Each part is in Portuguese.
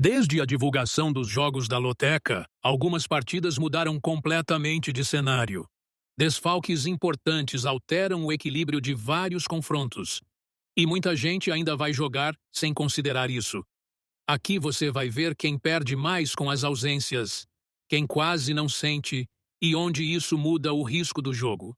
Desde a divulgação dos jogos da Loteca, algumas partidas mudaram completamente de cenário. Desfalques importantes alteram o equilíbrio de vários confrontos. E muita gente ainda vai jogar sem considerar isso. Aqui você vai ver quem perde mais com as ausências, quem quase não sente e onde isso muda o risco do jogo.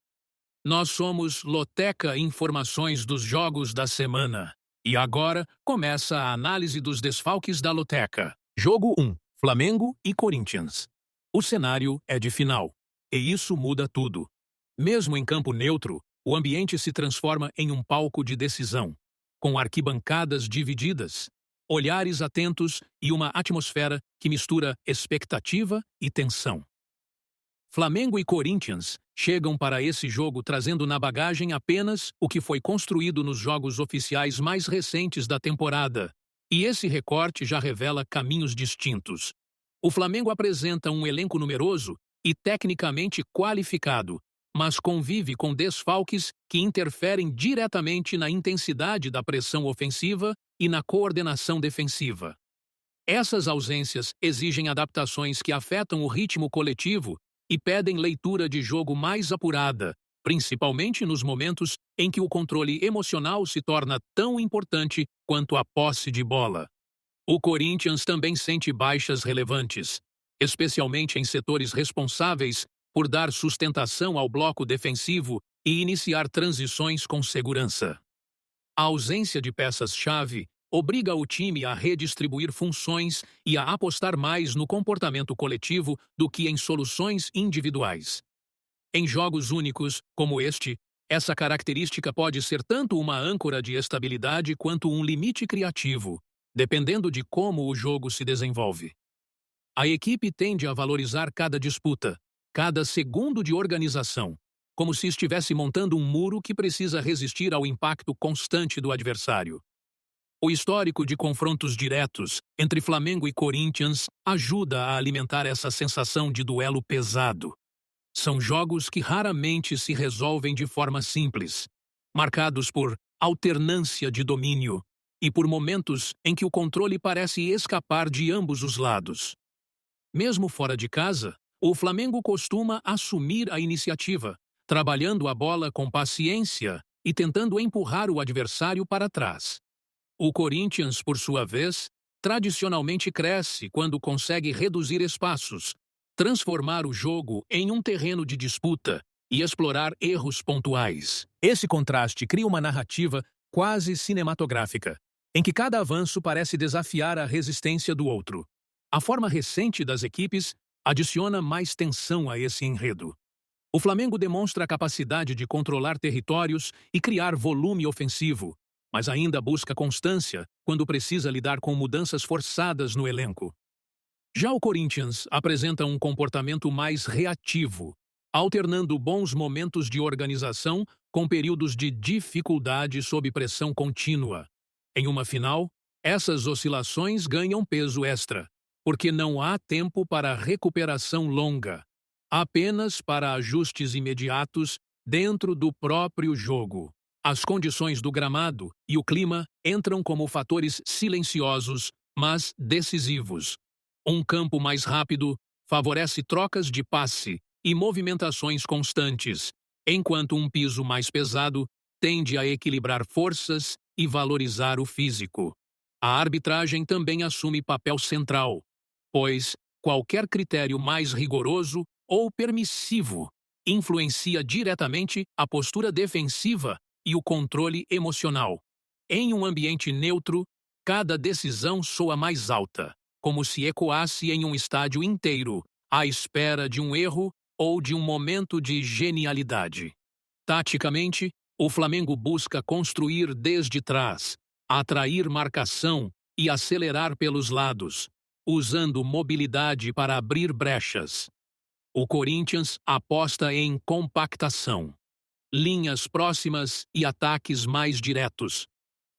Nós somos Loteca Informações dos Jogos da Semana. E agora começa a análise dos desfalques da Loteca. Jogo 1. Flamengo e Corinthians. O cenário é de final. E isso muda tudo. Mesmo em campo neutro, o ambiente se transforma em um palco de decisão, com arquibancadas divididas, olhares atentos e uma atmosfera que mistura expectativa e tensão. Flamengo e Corinthians chegam para esse jogo trazendo na bagagem apenas o que foi construído nos jogos oficiais mais recentes da temporada, e esse recorte já revela caminhos distintos. O Flamengo apresenta um elenco numeroso e tecnicamente qualificado, mas convive com desfalques que interferem diretamente na intensidade da pressão ofensiva e na coordenação defensiva. Essas ausências exigem adaptações que afetam o ritmo coletivo e pedem leitura de jogo mais apurada, principalmente nos momentos em que o controle emocional se torna tão importante quanto a posse de bola. O Corinthians também sente baixas relevantes, especialmente em setores responsáveis por dar sustentação ao bloco defensivo e iniciar transições com segurança. A ausência de peças-chave obriga o time a redistribuir funções e a apostar mais no comportamento coletivo do que em soluções individuais. Em jogos únicos, como este, essa característica pode ser tanto uma âncora de estabilidade quanto um limite criativo, dependendo de como o jogo se desenvolve. A equipe tende a valorizar cada disputa, cada segundo de organização, como se estivesse montando um muro que precisa resistir ao impacto constante do adversário. O histórico de confrontos diretos entre Flamengo e Corinthians ajuda a alimentar essa sensação de duelo pesado. São jogos que raramente se resolvem de forma simples, marcados por alternância de domínio e por momentos em que o controle parece escapar de ambos os lados. Mesmo fora de casa, o Flamengo costuma assumir a iniciativa, trabalhando a bola com paciência e tentando empurrar o adversário para trás. O Corinthians, por sua vez, tradicionalmente cresce quando consegue reduzir espaços, transformar o jogo em um terreno de disputa e explorar erros pontuais. Esse contraste cria uma narrativa quase cinematográfica, em que cada avanço parece desafiar a resistência do outro. A forma recente das equipes adiciona mais tensão a esse enredo. O Flamengo demonstra a capacidade de controlar territórios e criar volume ofensivo, mas ainda busca constância quando precisa lidar com mudanças forçadas no elenco. Já o Corinthians apresenta um comportamento mais reativo, alternando bons momentos de organização com períodos de dificuldade sob pressão contínua. Em uma final, essas oscilações ganham peso extra, porque não há tempo para recuperação longa, apenas para ajustes imediatos dentro do próprio jogo. As condições do gramado e o clima entram como fatores silenciosos, mas decisivos. Um campo mais rápido favorece trocas de passe e movimentações constantes, enquanto um piso mais pesado tende a equilibrar forças e valorizar o físico. A arbitragem também assume papel central, pois qualquer critério mais rigoroso ou permissivo influencia diretamente a postura defensiva e o controle emocional. Em um ambiente neutro, cada decisão soa mais alta, como se ecoasse em um estádio inteiro, à espera de um erro ou de um momento de genialidade. Taticamente, o Flamengo busca construir desde trás, atrair marcação e acelerar pelos lados, usando mobilidade para abrir brechas. O Corinthians aposta em compactação, linhas próximas e ataques mais diretos,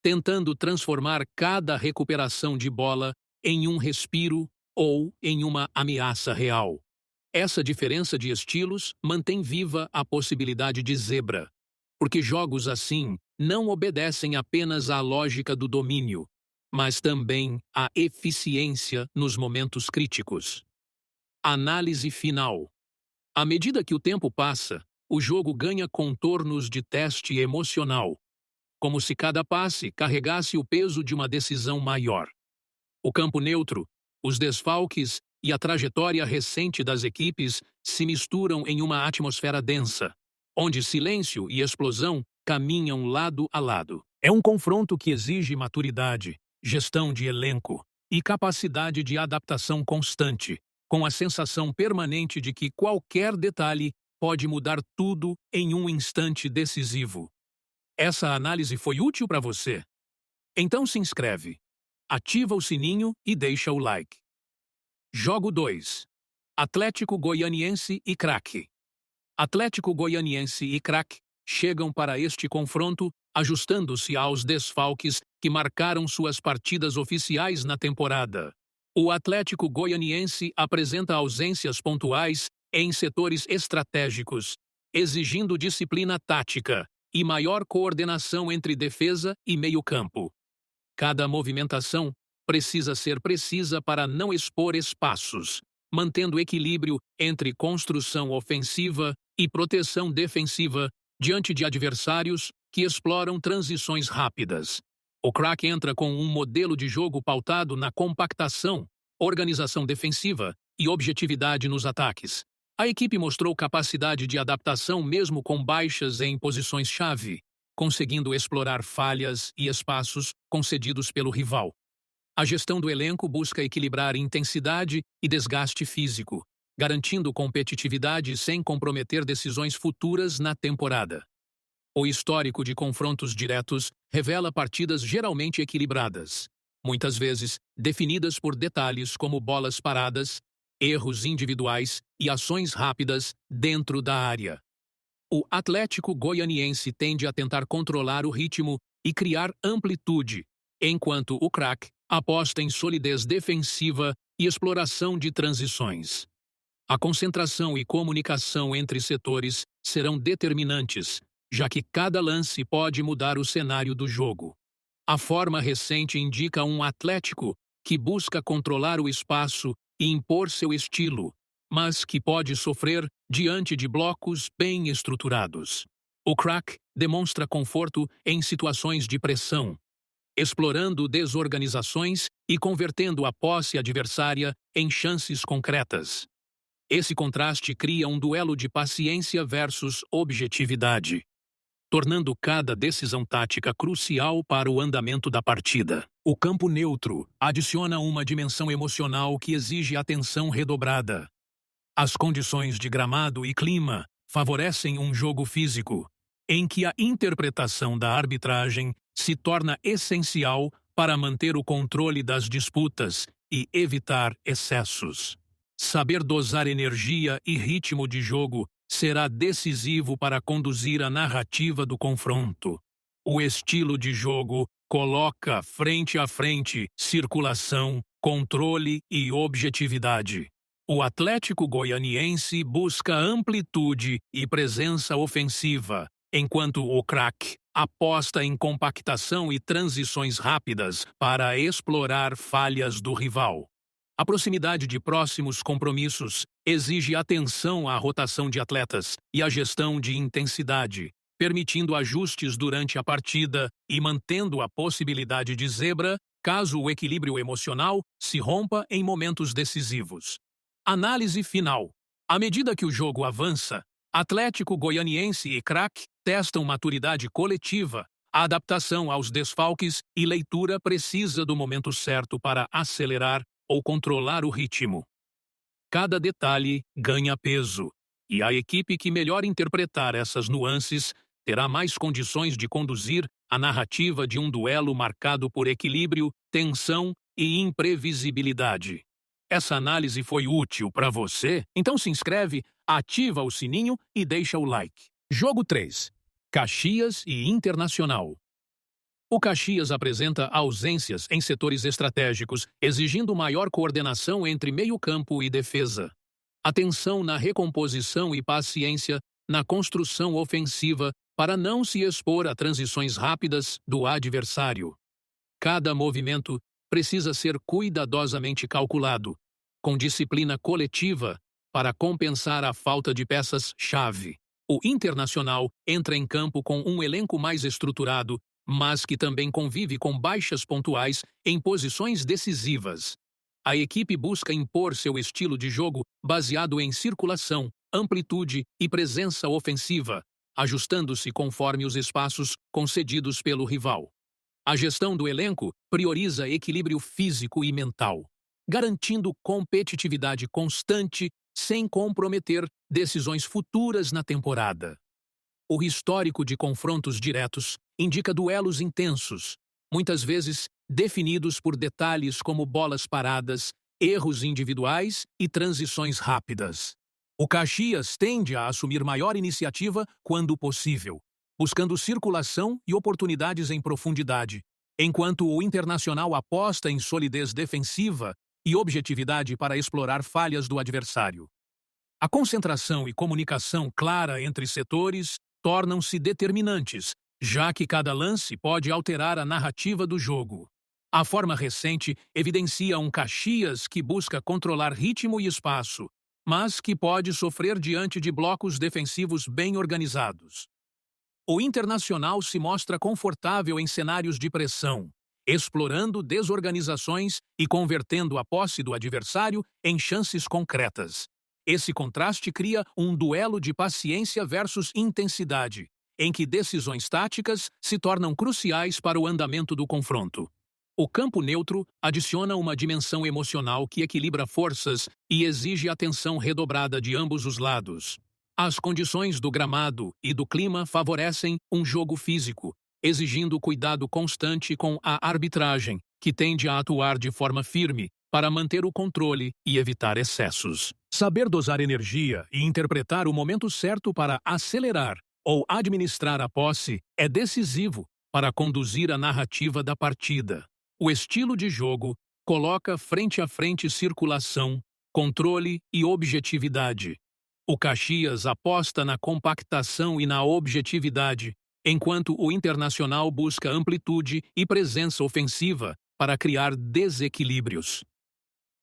tentando transformar cada recuperação de bola em um respiro ou em uma ameaça real. Essa diferença de estilos mantém viva a possibilidade de zebra, porque jogos assim não obedecem apenas à lógica do domínio, mas também a eficiência nos momentos críticos. Análise final. À medida que o tempo passa, o jogo ganha contornos de teste emocional, como se cada passe carregasse o peso de uma decisão maior. O campo neutro, os desfalques e a trajetória recente das equipes se misturam em uma atmosfera densa, onde silêncio e explosão caminham lado a lado. É um confronto que exige maturidade, gestão de elenco e capacidade de adaptação constante, com a sensação permanente de que qualquer detalhe pode mudar tudo em um instante decisivo. Essa análise foi útil para você? Então se inscreve, ativa o sininho e deixa o like. Jogo 2. Atlético Goianiense e Craque. Atlético Goianiense e Craque chegam para este confronto ajustando-se aos desfalques que marcaram suas partidas oficiais na temporada. O Atlético Goianiense apresenta ausências pontuais em setores estratégicos, exigindo disciplina tática e maior coordenação entre defesa e meio-campo. Cada movimentação precisa ser precisa para não expor espaços, mantendo equilíbrio entre construção ofensiva e proteção defensiva diante de adversários que exploram transições rápidas. O Craque entra com um modelo de jogo pautado na compactação, organização defensiva e objetividade nos ataques. A equipe mostrou capacidade de adaptação mesmo com baixas em posições-chave, conseguindo explorar falhas e espaços concedidos pelo rival. A gestão do elenco busca equilibrar intensidade e desgaste físico, garantindo competitividade sem comprometer decisões futuras na temporada. O histórico de confrontos diretos revela partidas geralmente equilibradas, muitas vezes definidas por detalhes como bolas paradas, erros individuais e ações rápidas dentro da área. O Atlético Goianiense tende a tentar controlar o ritmo e criar amplitude, enquanto o Craque aposta em solidez defensiva e exploração de transições. A concentração e comunicação entre setores serão determinantes, já que cada lance pode mudar o cenário do jogo. A forma recente indica um Atlético que busca controlar o espaço e impor seu estilo, mas que pode sofrer diante de blocos bem estruturados. O Craque demonstra conforto em situações de pressão, explorando desorganizações e convertendo a posse adversária em chances concretas. Esse contraste cria um duelo de paciência versus objetividade, tornando cada decisão tática crucial para o andamento da partida. O campo neutro adiciona uma dimensão emocional que exige atenção redobrada. As condições de gramado e clima favorecem um jogo físico, em que a interpretação da arbitragem se torna essencial para manter o controle das disputas e evitar excessos. Saber dosar energia e ritmo de jogo será decisivo para conduzir a narrativa do confronto. O estilo de jogo coloca frente a frente circulação, controle e objetividade. O Atlético Goianiense busca amplitude e presença ofensiva, enquanto o Craque aposta em compactação e transições rápidas para explorar falhas do rival. A proximidade de próximos compromissos exige atenção à rotação de atletas e à gestão de intensidade, permitindo ajustes durante a partida e mantendo a possibilidade de zebra caso o equilíbrio emocional se rompa em momentos decisivos. Análise final. À medida que o jogo avança, Atlético Goianiense e Craque testam maturidade coletiva, a adaptação aos desfalques e leitura precisa do momento certo para acelerar ou controlar o ritmo. Cada detalhe ganha peso, e a equipe que melhor interpretar essas nuances terá mais condições de conduzir a narrativa de um duelo marcado por equilíbrio, tensão e imprevisibilidade. Essa análise foi útil para você? Então se inscreve, ativa o sininho e deixa o like. Jogo 3. Caxias e Internacional. O Caxias apresenta ausências em setores estratégicos, exigindo maior coordenação entre meio-campo e defesa. Atenção na recomposição e paciência na construção ofensiva para não se expor a transições rápidas do adversário. Cada movimento precisa ser cuidadosamente calculado, com disciplina coletiva, para compensar a falta de peças-chave. O Internacional entra em campo com um elenco mais estruturado, mas que também convive com baixas pontuais em posições decisivas. A equipe busca impor seu estilo de jogo baseado em circulação, amplitude e presença ofensiva, ajustando-se conforme os espaços concedidos pelo rival. A gestão do elenco prioriza equilíbrio físico e mental, garantindo competitividade constante sem comprometer decisões futuras na temporada. O histórico de confrontos diretos indica duelos intensos, muitas vezes definidos por detalhes como bolas paradas, erros individuais e transições rápidas. O Caxias tende a assumir maior iniciativa quando possível, buscando circulação e oportunidades em profundidade, enquanto o Internacional aposta em solidez defensiva e objetividade para explorar falhas do adversário. A concentração e comunicação clara entre setores tornam-se determinantes, já que cada lance pode alterar a narrativa do jogo. A forma recente evidencia um Caxias que busca controlar ritmo e espaço, mas que pode sofrer diante de blocos defensivos bem organizados. O Internacional se mostra confortável em cenários de pressão, explorando desorganizações e convertendo a posse do adversário em chances concretas. Esse contraste cria um duelo de paciência versus intensidade, em que decisões táticas se tornam cruciais para o andamento do confronto. O campo neutro adiciona uma dimensão emocional que equilibra forças e exige atenção redobrada de ambos os lados. As condições do gramado e do clima favorecem um jogo físico, exigindo cuidado constante com a arbitragem, que tende a atuar de forma firme para manter o controle e evitar excessos. Saber dosar energia e interpretar o momento certo para acelerar ou administrar a posse é decisivo para conduzir a narrativa da partida. O estilo de jogo coloca frente a frente circulação, controle e objetividade. O Caxias aposta na compactação e na objetividade, enquanto o Internacional busca amplitude e presença ofensiva para criar desequilíbrios.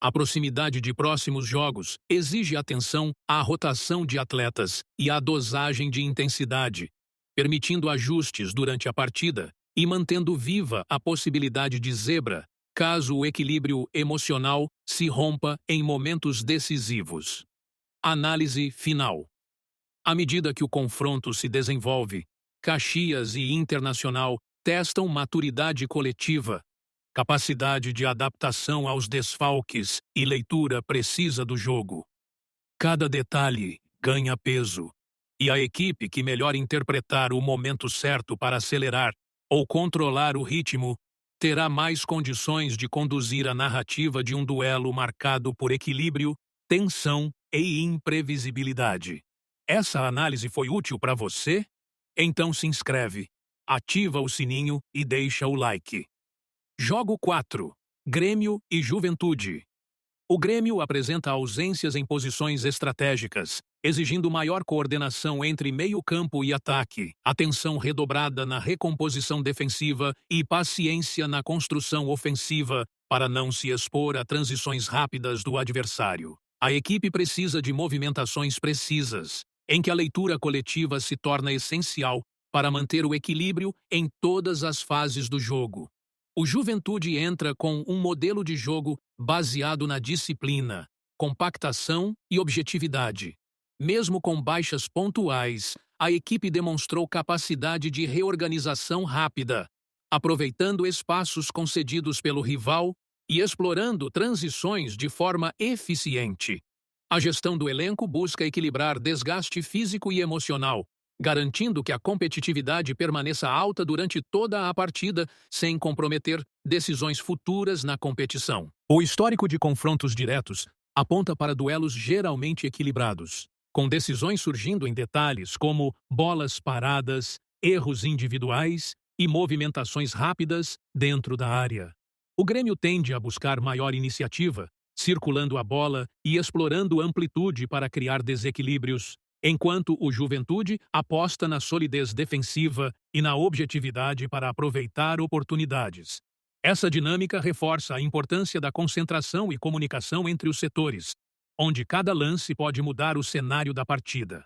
A proximidade de próximos jogos exige atenção à rotação de atletas e à dosagem de intensidade, permitindo ajustes durante a partida e mantendo viva a possibilidade de zebra, caso o equilíbrio emocional se rompa em momentos decisivos. Análise final. À medida que o confronto se desenvolve, Caxias e Internacional testam maturidade coletiva, capacidade de adaptação aos desfalques e leitura precisa do jogo. Cada detalhe ganha peso, e a equipe que melhor interpretar o momento certo para acelerar ou controlar o ritmo terá mais condições de conduzir a narrativa de um duelo marcado por equilíbrio, tensão e imprevisibilidade. Essa análise foi útil para você? Então se inscreve, ativa o sininho e deixa o like. Jogo 4. Grêmio e Juventude. O Grêmio apresenta ausências em posições estratégicas, exigindo maior coordenação entre meio-campo e ataque, atenção redobrada na recomposição defensiva e paciência na construção ofensiva para não se expor a transições rápidas do adversário. A equipe precisa de movimentações precisas, em que a leitura coletiva se torna essencial para manter o equilíbrio em todas as fases do jogo. O Juventude entra com um modelo de jogo baseado na disciplina, compactação e objetividade. Mesmo com baixas pontuais, a equipe demonstrou capacidade de reorganização rápida, aproveitando espaços concedidos pelo rival e explorando transições de forma eficiente. A gestão do elenco busca equilibrar desgaste físico e emocional, garantindo que a competitividade permaneça alta durante toda a partida, sem comprometer decisões futuras na competição. O histórico de confrontos diretos aponta para duelos geralmente equilibrados, com decisões surgindo em detalhes como bolas paradas, erros individuais e movimentações rápidas dentro da área. O Grêmio tende a buscar maior iniciativa, circulando a bola e explorando amplitude para criar desequilíbrios, enquanto o Juventude aposta na solidez defensiva e na objetividade para aproveitar oportunidades. Essa dinâmica reforça a importância da concentração e comunicação entre os setores, onde cada lance pode mudar o cenário da partida.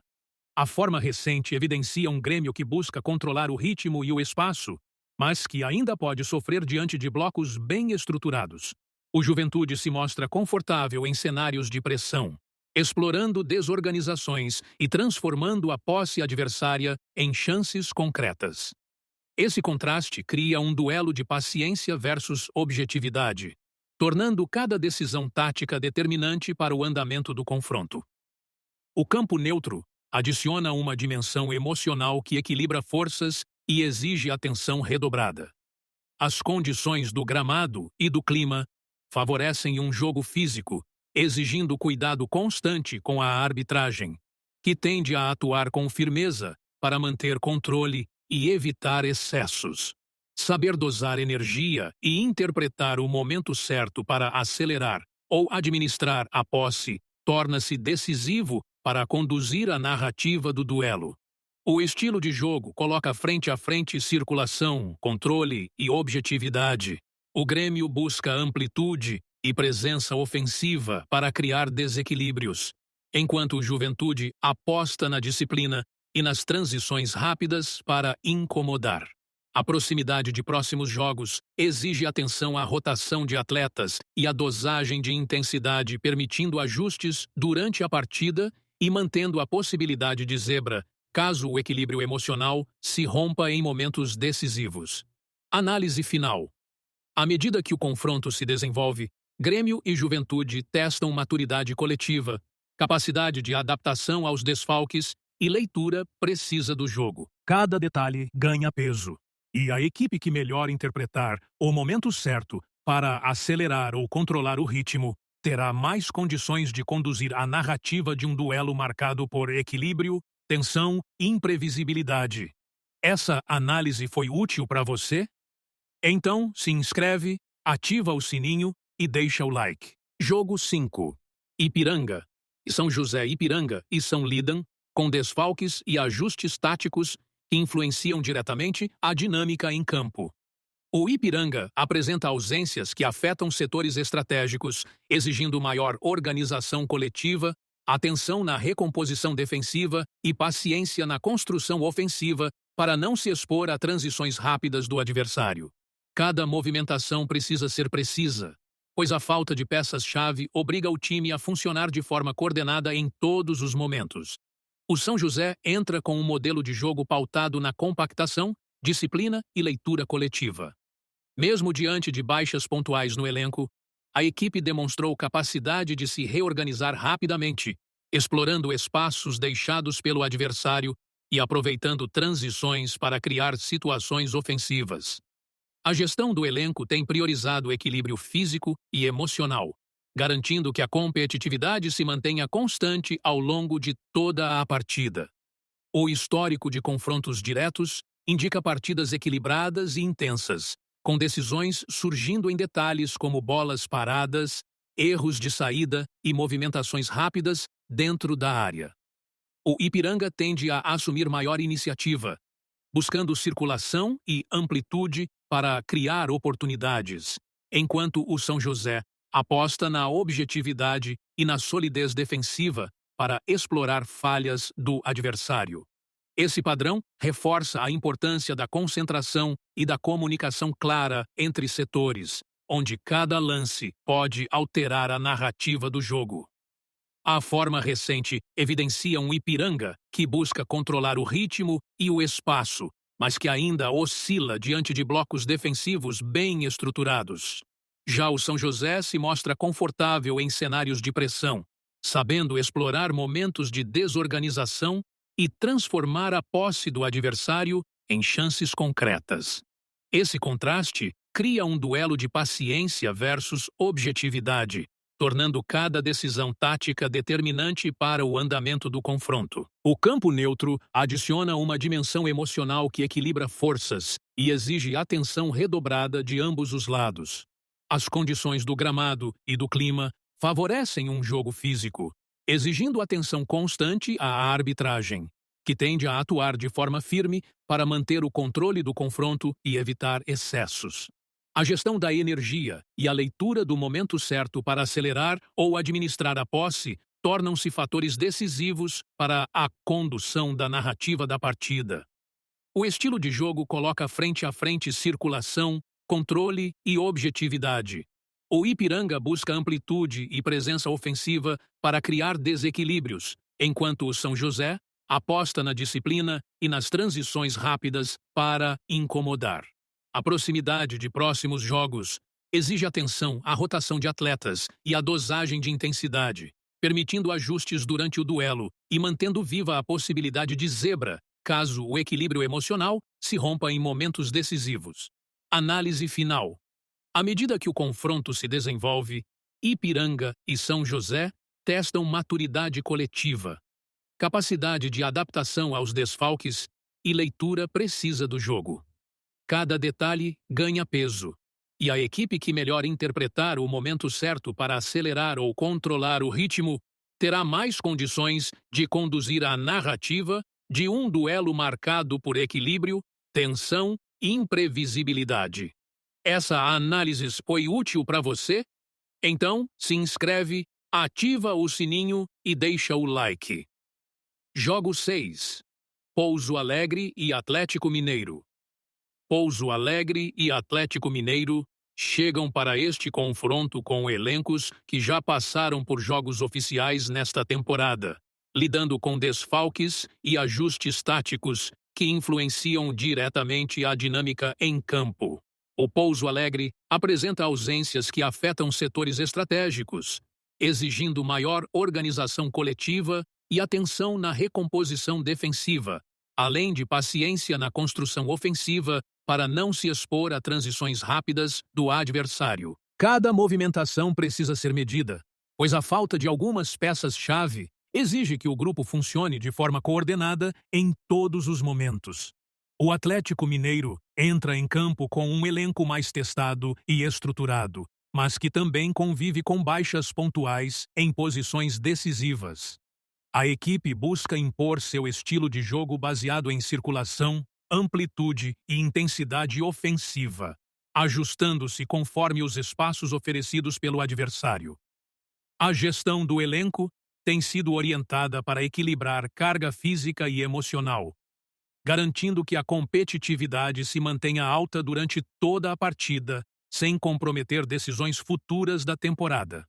A forma recente evidencia um Grêmio que busca controlar o ritmo e o espaço, mas que ainda pode sofrer diante de blocos bem estruturados. O Juventude se mostra confortável em cenários de pressão, explorando desorganizações e transformando a posse adversária em chances concretas. Esse contraste cria um duelo de paciência versus objetividade, tornando cada decisão tática determinante para o andamento do confronto. O campo neutro adiciona uma dimensão emocional que equilibra forças e exige atenção redobrada. As condições do gramado e do clima favorecem um jogo físico, exigindo cuidado constante com a arbitragem, que tende a atuar com firmeza para manter controle e evitar excessos. Saber dosar energia e interpretar o momento certo para acelerar ou administrar a posse torna-se decisivo para conduzir a narrativa do duelo. O estilo de jogo coloca frente a frente circulação, controle e objetividade. O Grêmio busca amplitude e presença ofensiva para criar desequilíbrios, enquanto o Juventude aposta na disciplina e nas transições rápidas para incomodar. A proximidade de próximos jogos exige atenção à rotação de atletas e à dosagem de intensidade, permitindo ajustes durante a partida e mantendo a possibilidade de zebra, caso o equilíbrio emocional se rompa em momentos decisivos. Análise final. À medida que o confronto se desenvolve, Grêmio e Juventude testam maturidade coletiva, capacidade de adaptação aos desfalques e leitura precisa do jogo. Cada detalhe ganha peso, e a equipe que melhor interpretar o momento certo para acelerar ou controlar o ritmo terá mais condições de conduzir a narrativa de um duelo marcado por equilíbrio, tensão e imprevisibilidade. Essa análise foi útil para você? Então, se inscreve, ativa o sininho e deixa o like. Jogo 5. Ipiranga. São José Ipiranga e São Lidan, com desfalques e ajustes táticos que influenciam diretamente a dinâmica em campo. O Ipiranga apresenta ausências que afetam setores estratégicos, exigindo maior organização coletiva, atenção na recomposição defensiva e paciência na construção ofensiva para não se expor a transições rápidas do adversário. Cada movimentação precisa ser precisa, pois a falta de peças-chave obriga o time a funcionar de forma coordenada em todos os momentos. O São José entra com um modelo de jogo pautado na compactação, disciplina e leitura coletiva. Mesmo diante de baixas pontuais no elenco, a equipe demonstrou capacidade de se reorganizar rapidamente, explorando espaços deixados pelo adversário e aproveitando transições para criar situações ofensivas. A gestão do elenco tem priorizado o equilíbrio físico e emocional, garantindo que a competitividade se mantenha constante ao longo de toda a partida. O histórico de confrontos diretos indica partidas equilibradas e intensas, com decisões surgindo em detalhes como bolas paradas, erros de saída e movimentações rápidas dentro da área. O Ipiranga tende a assumir maior iniciativa, buscando circulação e amplitude para criar oportunidades, enquanto o São José aposta na objetividade e na solidez defensiva para explorar falhas do adversário. Esse padrão reforça a importância da concentração e da comunicação clara entre setores, onde cada lance pode alterar a narrativa do jogo. A forma recente evidencia um Ipiranga que busca controlar o ritmo e o espaço, mas que ainda oscila diante de blocos defensivos bem estruturados. Já o São José se mostra confortável em cenários de pressão, sabendo explorar momentos de desorganização e transformar a posse do adversário em chances concretas. Esse contraste cria um duelo de paciência versus objetividade, tornando cada decisão tática determinante para o andamento do confronto. O campo neutro adiciona uma dimensão emocional que equilibra forças e exige atenção redobrada de ambos os lados. As condições do gramado e do clima favorecem um jogo físico, exigindo atenção constante à arbitragem, que tende a atuar de forma firme para manter o controle do confronto e evitar excessos. A gestão da energia e a leitura do momento certo para acelerar ou administrar a posse tornam-se fatores decisivos para a condução da narrativa da partida. O estilo de jogo coloca frente a frente circulação, controle e objetividade. O Ipiranga busca amplitude e presença ofensiva para criar desequilíbrios, enquanto o São José aposta na disciplina e nas transições rápidas para incomodar. A proximidade de próximos jogos exige atenção à rotação de atletas e à dosagem de intensidade, permitindo ajustes durante o duelo e mantendo viva a possibilidade de zebra, caso o equilíbrio emocional se rompa em momentos decisivos. Análise final. À medida que o confronto se desenvolve, Ipiranga e São José testam maturidade coletiva, capacidade de adaptação aos desfalques e leitura precisa do jogo. Cada detalhe ganha peso, e a equipe que melhor interpretar o momento certo para acelerar ou controlar o ritmo terá mais condições de conduzir a narrativa de um duelo marcado por equilíbrio, tensão e imprevisibilidade. Essa análise foi útil para você? Então, se inscreve, ativa o sininho e deixa o like. Jogo 6. Pouso Alegre e Atlético Mineiro. Pouso Alegre e Atlético Mineiro chegam para este confronto com elencos que já passaram por jogos oficiais nesta temporada, lidando com desfalques e ajustes táticos que influenciam diretamente a dinâmica em campo. O Pouso Alegre apresenta ausências que afetam setores estratégicos, exigindo maior organização coletiva e atenção na recomposição defensiva, além de paciência na construção ofensiva para não se expor a transições rápidas do adversário. Cada movimentação precisa ser medida, pois a falta de algumas peças-chave exige que o grupo funcione de forma coordenada em todos os momentos. O Atlético Mineiro entra em campo com um elenco mais testado e estruturado, mas que também convive com baixas pontuais em posições decisivas. A equipe busca impor seu estilo de jogo baseado em circulação, amplitude e intensidade ofensiva, ajustando-se conforme os espaços oferecidos pelo adversário. A gestão do elenco tem sido orientada para equilibrar carga física e emocional, garantindo que a competitividade se mantenha alta durante toda a partida, sem comprometer decisões futuras da temporada.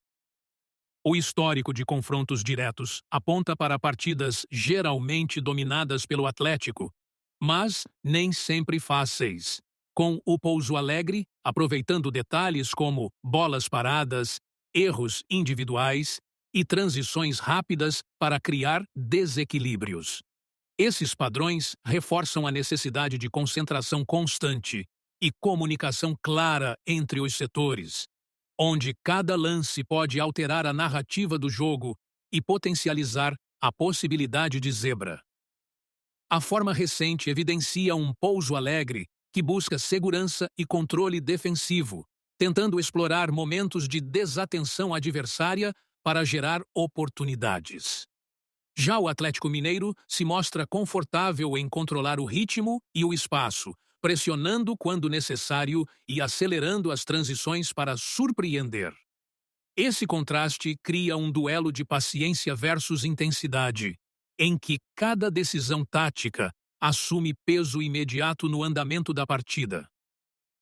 O histórico de confrontos diretos aponta para partidas geralmente dominadas pelo Atlético, mas nem sempre fáceis, com o Pouso Alegre aproveitando detalhes como bolas paradas, erros individuais e transições rápidas para criar desequilíbrios. Esses padrões reforçam a necessidade de concentração constante e comunicação clara entre os setores, onde cada lance pode alterar a narrativa do jogo e potencializar a possibilidade de zebra. A forma recente evidencia um Pouso Alegre que busca segurança e controle defensivo, tentando explorar momentos de desatenção adversária para gerar oportunidades. Já o Atlético Mineiro se mostra confortável em controlar o ritmo e o espaço, pressionando quando necessário e acelerando as transições para surpreender. Esse contraste cria um duelo de paciência versus intensidade, em que cada decisão tática assume peso imediato no andamento da partida.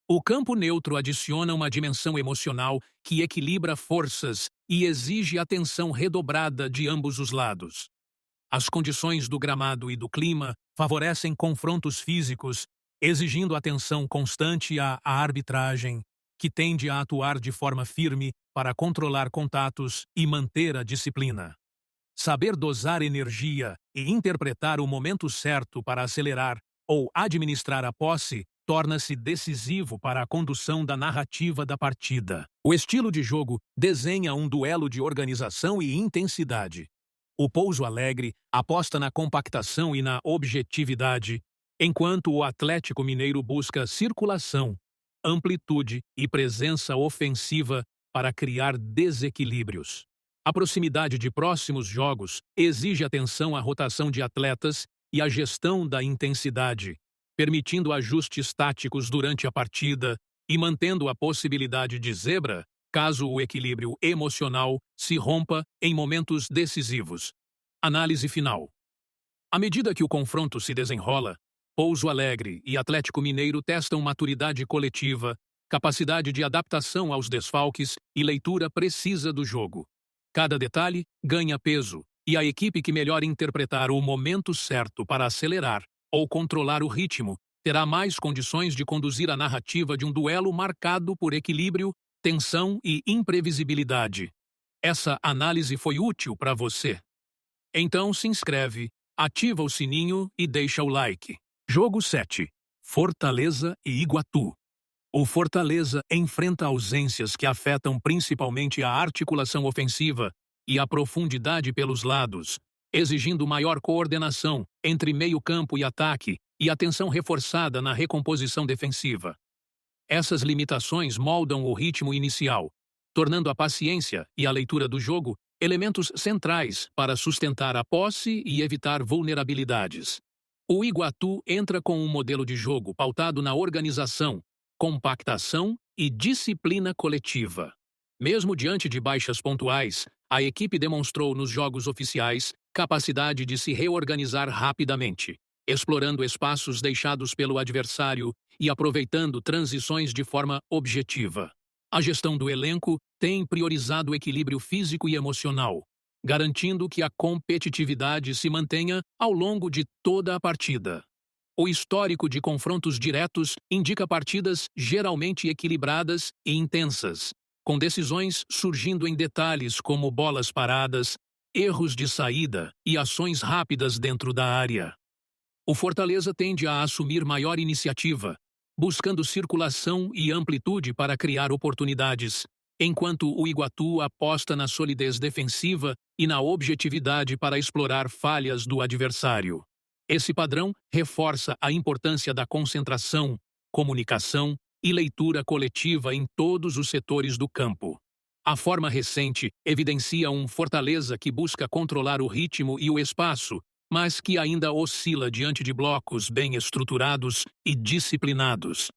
O campo neutro adiciona uma dimensão emocional que equilibra forças e exige atenção redobrada de ambos os lados. As condições do gramado e do clima favorecem confrontos físicos, exigindo atenção constante à arbitragem, que tende a atuar de forma firme para controlar contatos e manter a disciplina. Saber dosar energia e interpretar o momento certo para acelerar ou administrar a posse torna-se decisivo para a condução da narrativa da partida. O estilo de jogo desenha um duelo de organização e intensidade. O Pouso Alegre aposta na compactação e na objetividade, enquanto o Atlético Mineiro busca circulação, amplitude e presença ofensiva para criar desequilíbrios. A proximidade de próximos jogos exige atenção à rotação de atletas e à gestão da intensidade, permitindo ajustes táticos durante a partida e mantendo a possibilidade de zebra caso o equilíbrio emocional se rompa em momentos decisivos. Análise final. À medida que o confronto se desenrola, Pouso Alegre e Atlético Mineiro testam maturidade coletiva, capacidade de adaptação aos desfalques e leitura precisa do jogo. Cada detalhe ganha peso, e a equipe que melhor interpretar o momento certo para acelerar ou controlar o ritmo terá mais condições de conduzir a narrativa de um duelo marcado por equilíbrio, tensão e imprevisibilidade. Essa análise foi útil para você? Então se inscreve, ativa o sininho e deixa o like. Jogo 7. Fortaleza e Iguatu. O Fortaleza enfrenta ausências que afetam principalmente a articulação ofensiva e a profundidade pelos lados, exigindo maior coordenação entre meio-campo e ataque e atenção reforçada na recomposição defensiva. Essas limitações moldam o ritmo inicial, tornando a paciência e a leitura do jogo elementos centrais para sustentar a posse e evitar vulnerabilidades. O Iguatu entra com um modelo de jogo pautado na organização, compactação e disciplina coletiva. Mesmo diante de baixas pontuais, a equipe demonstrou nos jogos oficiais capacidade de se reorganizar rapidamente, explorando espaços deixados pelo adversário e aproveitando transições de forma objetiva. A gestão do elenco tem priorizado o equilíbrio físico e emocional, garantindo que a competitividade se mantenha ao longo de toda a partida. O histórico de confrontos diretos indica partidas geralmente equilibradas e intensas, com decisões surgindo em detalhes como bolas paradas, erros de saída e ações rápidas dentro da área. O Fortaleza tende a assumir maior iniciativa, buscando circulação e amplitude para criar oportunidades, enquanto o Iguatu aposta na solidez defensiva e na objetividade para explorar falhas do adversário. Esse padrão reforça a importância da concentração, comunicação e leitura coletiva em todos os setores do campo. A forma recente evidencia um Fortaleza que busca controlar o ritmo e o espaço, mas que ainda oscila diante de blocos bem estruturados e disciplinados.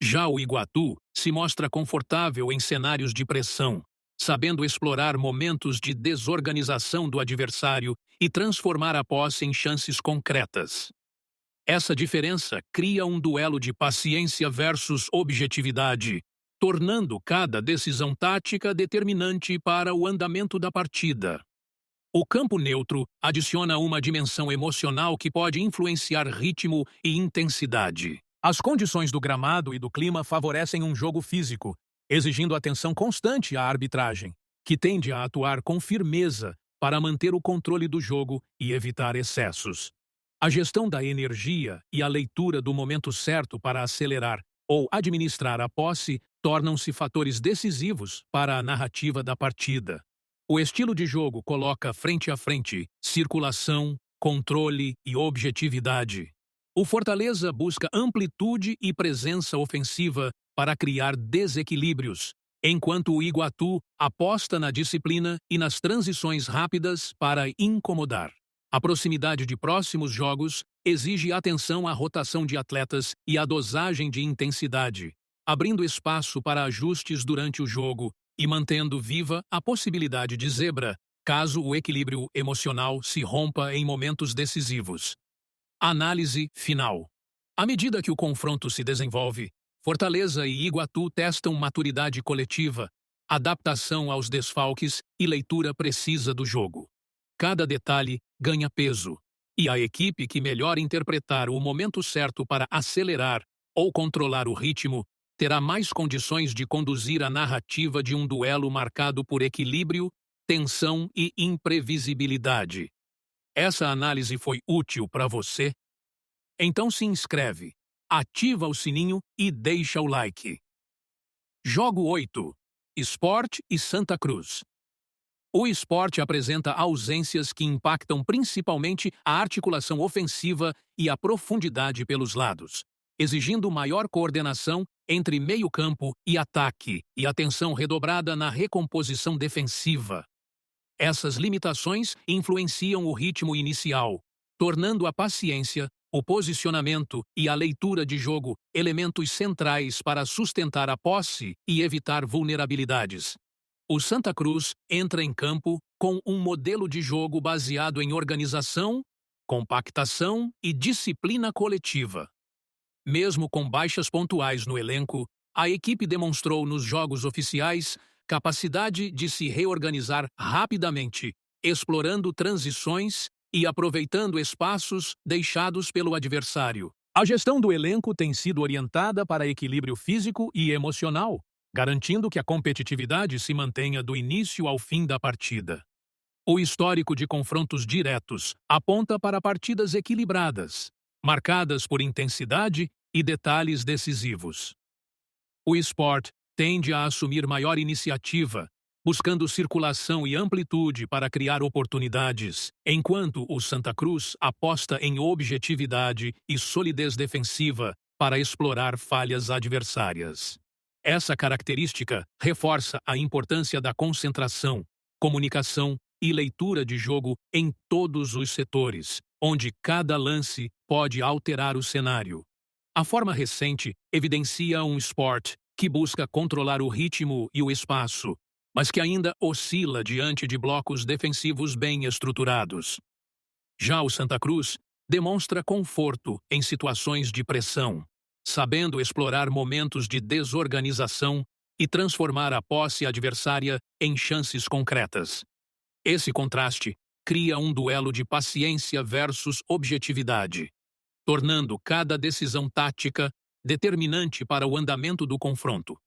Já o Iguatu se mostra confortável em cenários de pressão, sabendo explorar momentos de desorganização do adversário e transformar a posse em chances concretas. Essa diferença cria um duelo de paciência versus objetividade, tornando cada decisão tática determinante para o andamento da partida. O campo neutro adiciona uma dimensão emocional que pode influenciar ritmo e intensidade. As condições do gramado e do clima favorecem um jogo físico, exigindo atenção constante à arbitragem, que tende a atuar com firmeza para manter o controle do jogo e evitar excessos. A gestão da energia e a leitura do momento certo para acelerar ou administrar a posse tornam-se fatores decisivos para a narrativa da partida. O estilo de jogo coloca frente a frente circulação, controle e objetividade. O Fortaleza busca amplitude e presença ofensiva para criar desequilíbrios, enquanto o Iguatu aposta na disciplina e nas transições rápidas para incomodar. A proximidade de próximos jogos exige atenção à rotação de atletas e à dosagem de intensidade, abrindo espaço para ajustes durante o jogo e mantendo viva a possibilidade de zebra, caso o equilíbrio emocional se rompa em momentos decisivos. Análise final. À medida que o confronto se desenvolve, Fortaleza e Iguatu testam maturidade coletiva, adaptação aos desfalques e leitura precisa do jogo. Cada detalhe ganha peso, e a equipe que melhor interpretar o momento certo para acelerar ou controlar o ritmo terá mais condições de conduzir a narrativa de um duelo marcado por equilíbrio, tensão e imprevisibilidade. Essa análise foi útil para você? Então se inscreve, ativa o sininho e deixa o like. Jogo 8. Sport e Santa Cruz. O Sport apresenta ausências que impactam principalmente a articulação ofensiva e a profundidade pelos lados, exigindo maior coordenação entre meio-campo e ataque e atenção redobrada na recomposição defensiva. Essas limitações influenciam o ritmo inicial, tornando a paciência o posicionamento e a leitura de jogo, elementos centrais para sustentar a posse e evitar vulnerabilidades. O Santa Cruz entra em campo com um modelo de jogo baseado em organização, compactação e disciplina coletiva. Mesmo com baixas pontuais no elenco, a equipe demonstrou nos jogos oficiais capacidade de se reorganizar rapidamente, explorando transições e aproveitando espaços deixados pelo adversário. A gestão do elenco tem sido orientada para equilíbrio físico e emocional, garantindo que a competitividade se mantenha do início ao fim da partida. O histórico de confrontos diretos aponta para partidas equilibradas, marcadas por intensidade e detalhes decisivos. O Sport tende a assumir maior iniciativa, buscando circulação e amplitude para criar oportunidades, enquanto o Santa Cruz aposta em objetividade e solidez defensiva para explorar falhas adversárias. Essa característica reforça a importância da concentração, comunicação e leitura de jogo em todos os setores, onde cada lance pode alterar o cenário. A forma recente evidencia um Sport que busca controlar o ritmo e o espaço, mas que ainda oscila diante de blocos defensivos bem estruturados. Já o Santa Cruz demonstra conforto em situações de pressão, sabendo explorar momentos de desorganização e transformar a posse adversária em chances concretas. Esse contraste cria um duelo de paciência versus objetividade, tornando cada decisão tática determinante para o andamento do confronto.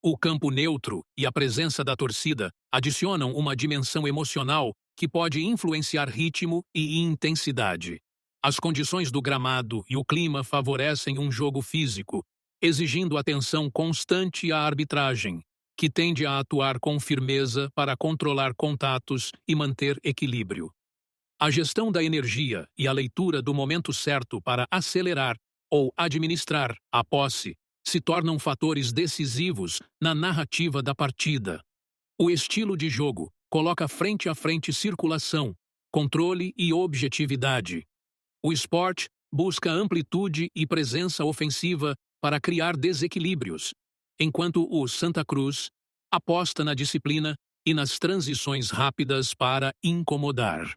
O campo neutro e a presença da torcida adicionam uma dimensão emocional que pode influenciar ritmo e intensidade. As condições do gramado e o clima favorecem um jogo físico, exigindo atenção constante à arbitragem, que tende a atuar com firmeza para controlar contatos e manter equilíbrio. A gestão da energia e a leitura do momento certo para acelerar ou administrar a posse se tornam fatores decisivos na narrativa da partida. O estilo de jogo coloca frente a frente circulação, controle e objetividade. O Sport busca amplitude e presença ofensiva para criar desequilíbrios, enquanto o Santa Cruz aposta na disciplina e nas transições rápidas para incomodar.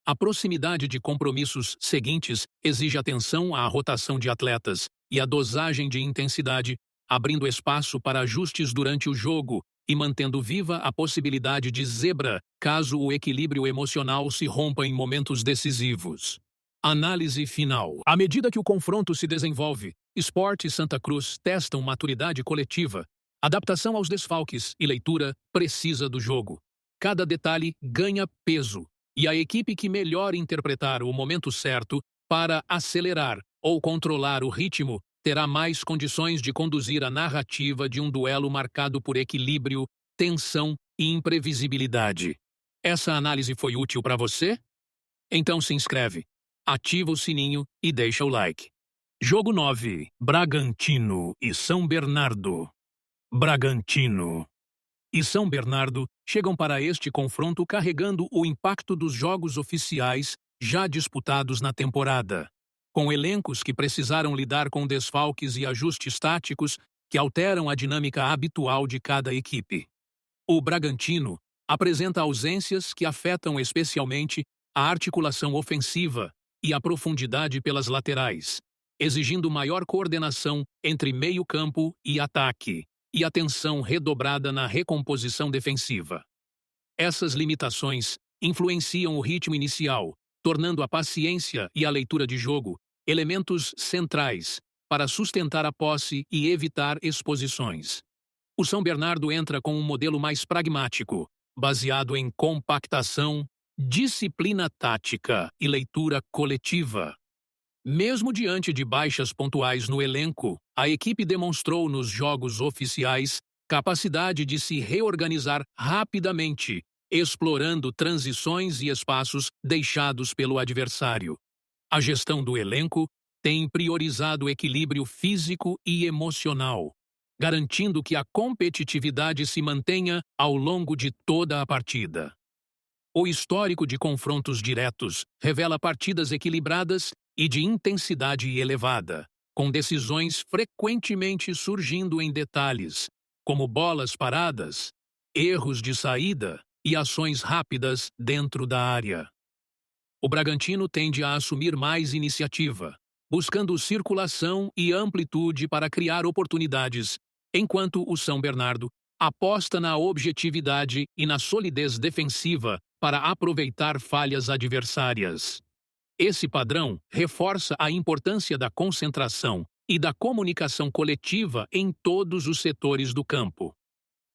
A proximidade de compromissos seguintes exige atenção à rotação de atletas e à dosagem de intensidade, abrindo espaço para ajustes durante o jogo e mantendo viva a possibilidade de zebra caso o equilíbrio emocional se rompa em momentos decisivos. Análise final. À medida que o confronto se desenvolve, Sport e Santa Cruz testam maturidade coletiva, adaptação aos desfalques e leitura precisa do jogo. Cada detalhe ganha peso, e a equipe que melhor interpretar o momento certo para acelerar ou controlar o ritmo terá mais condições de conduzir a narrativa de um duelo marcado por equilíbrio, tensão e imprevisibilidade. Essa análise foi útil para você? Então se inscreve, ativa o sininho e deixa o like. Jogo 9. Bragantino e São Bernardo. Bragantino e São Bernardo chegam para este confronto carregando o impacto dos jogos oficiais já disputados na temporada, com elencos que precisaram lidar com desfalques e ajustes táticos que alteram a dinâmica habitual de cada equipe. O Bragantino apresenta ausências que afetam especialmente a articulação ofensiva e a profundidade pelas laterais, exigindo maior coordenação entre meio-campo e ataque, e atenção redobrada na recomposição defensiva. Essas limitações influenciam o ritmo inicial, tornando a paciência e a leitura de jogo elementos centrais para sustentar a posse e evitar exposições. O São Bernardo entra com um modelo mais pragmático, baseado em compactação, disciplina tática e leitura coletiva. Mesmo diante de baixas pontuais no elenco, a equipe demonstrou nos jogos oficiais capacidade de se reorganizar rapidamente, explorando transições e espaços deixados pelo adversário. A gestão do elenco tem priorizado o equilíbrio físico e emocional, garantindo que a competitividade se mantenha ao longo de toda a partida. O histórico de confrontos diretos revela partidas equilibradas e de intensidade elevada, com decisões frequentemente surgindo em detalhes, como bolas paradas, erros de saída e ações rápidas dentro da área. O Bragantino tende a assumir mais iniciativa, buscando circulação e amplitude para criar oportunidades, enquanto o São Bernardo aposta na objetividade e na solidez defensiva para aproveitar falhas adversárias. Esse padrão reforça a importância da concentração e da comunicação coletiva em todos os setores do campo.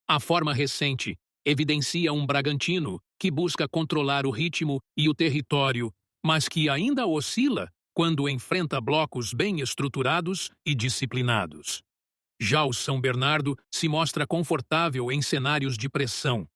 A forma recente evidencia um Bragantino que busca controlar o ritmo e o território, mas que ainda oscila quando enfrenta blocos bem estruturados e disciplinados. Já o São Bernardo se mostra confortável em cenários de pressão,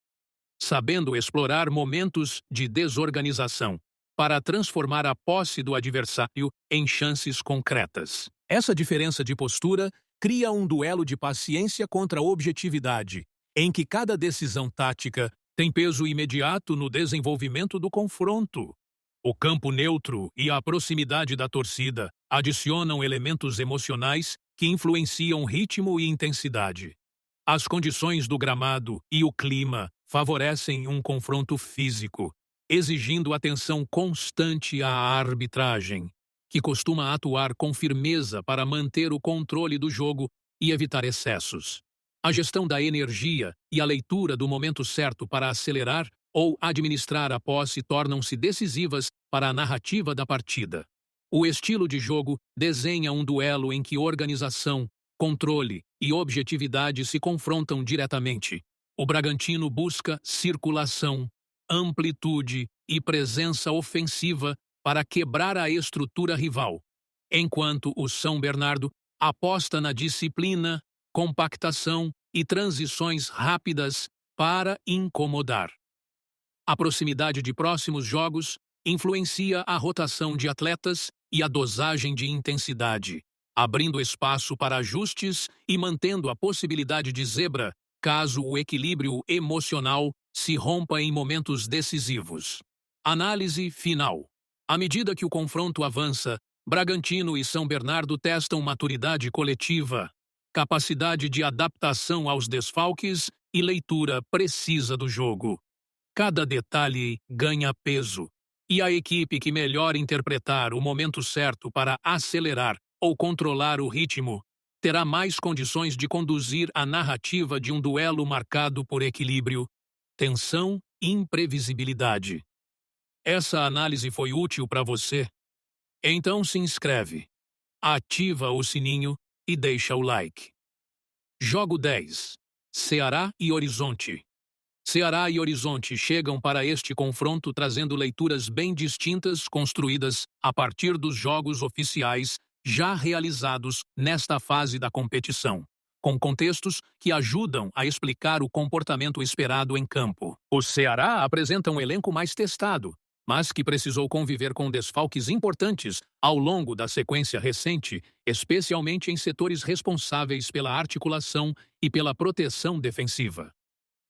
sabendo explorar momentos de desorganização para transformar a posse do adversário em chances concretas. Essa diferença de postura cria um duelo de paciência contra a objetividade, em que cada decisão tática tem peso imediato no desenvolvimento do confronto. O campo neutro e a proximidade da torcida adicionam elementos emocionais que influenciam ritmo e intensidade. As condições do gramado e o clima favorecem um confronto físico, exigindo atenção constante à arbitragem, que costuma atuar com firmeza para manter o controle do jogo e evitar excessos. A gestão da energia e a leitura do momento certo para acelerar ou administrar a posse tornam-se decisivas para a narrativa da partida. O estilo de jogo desenha um duelo em que organização, controle e objetividade se confrontam diretamente. O Bragantino busca circulação, amplitude e presença ofensiva para quebrar a estrutura rival, enquanto o São Bernardo aposta na disciplina, compactação e transições rápidas para incomodar. A proximidade de próximos jogos influencia a rotação de atletas e a dosagem de intensidade, abrindo espaço para ajustes e mantendo a possibilidade de zebra caso o equilíbrio emocional se rompa em momentos decisivos. Análise final. À medida que o confronto avança, Bragantino e São Bernardo testam maturidade coletiva, capacidade de adaptação aos desfalques e leitura precisa do jogo. Cada detalhe ganha peso, e a equipe que melhor interpretar o momento certo para acelerar ou controlar o ritmo terá mais condições de conduzir a narrativa de um duelo marcado por equilíbrio, tensão e imprevisibilidade. Essa análise foi útil para você? Então se inscreve, ativa o sininho e deixa o like. Jogo 10. Ceará e Horizonte. Ceará e Horizonte chegam para este confronto trazendo leituras bem distintas construídas a partir dos jogos oficiais já realizados nesta fase da competição, com contextos que ajudam a explicar o comportamento esperado em campo. O Ceará apresenta um elenco mais testado, mas que precisou conviver com desfalques importantes ao longo da sequência recente, especialmente em setores responsáveis pela articulação e pela proteção defensiva.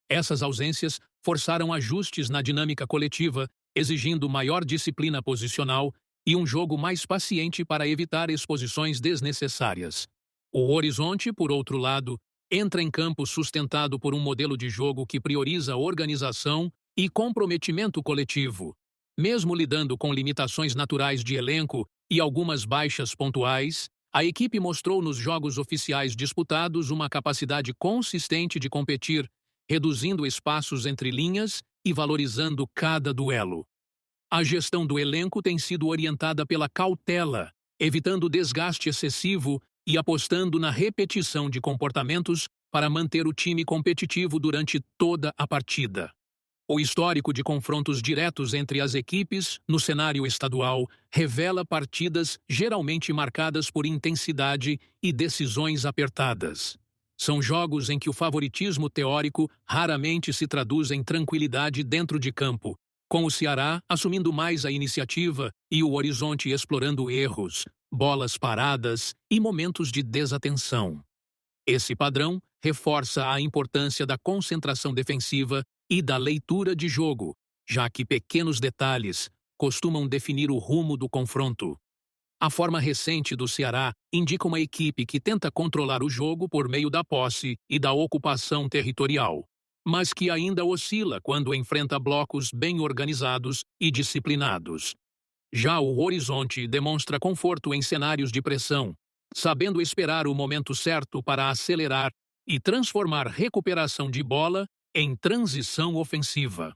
Essas ausências forçaram ajustes na dinâmica coletiva, exigindo maior disciplina posicional e um jogo mais paciente para evitar exposições desnecessárias. O Horizonte, por outro lado, entra em campo sustentado por um modelo de jogo que prioriza organização e comprometimento coletivo. Mesmo lidando com limitações naturais de elenco e algumas baixas pontuais, a equipe mostrou nos jogos oficiais disputados uma capacidade consistente de competir, reduzindo espaços entre linhas e valorizando cada duelo. A gestão do elenco tem sido orientada pela cautela, evitando desgaste excessivo e apostando na repetição de comportamentos para manter o time competitivo durante toda a partida. O histórico de confrontos diretos entre as equipes, no cenário estadual, revela partidas geralmente marcadas por intensidade e decisões apertadas. São jogos em que o favoritismo teórico raramente se traduz em tranquilidade dentro de campo, com o Ceará assumindo mais a iniciativa e o Horizonte explorando erros, bolas paradas e momentos de desatenção. Esse padrão reforça a importância da concentração defensiva e da leitura de jogo, já que pequenos detalhes costumam definir o rumo do confronto. A forma recente do Ceará indica uma equipe que tenta controlar o jogo por meio da posse e da ocupação territorial, mas que ainda oscila quando enfrenta blocos bem organizados e disciplinados. Já o Horizonte demonstra conforto em cenários de pressão, sabendo esperar o momento certo para acelerar e transformar recuperação de bola em transição ofensiva.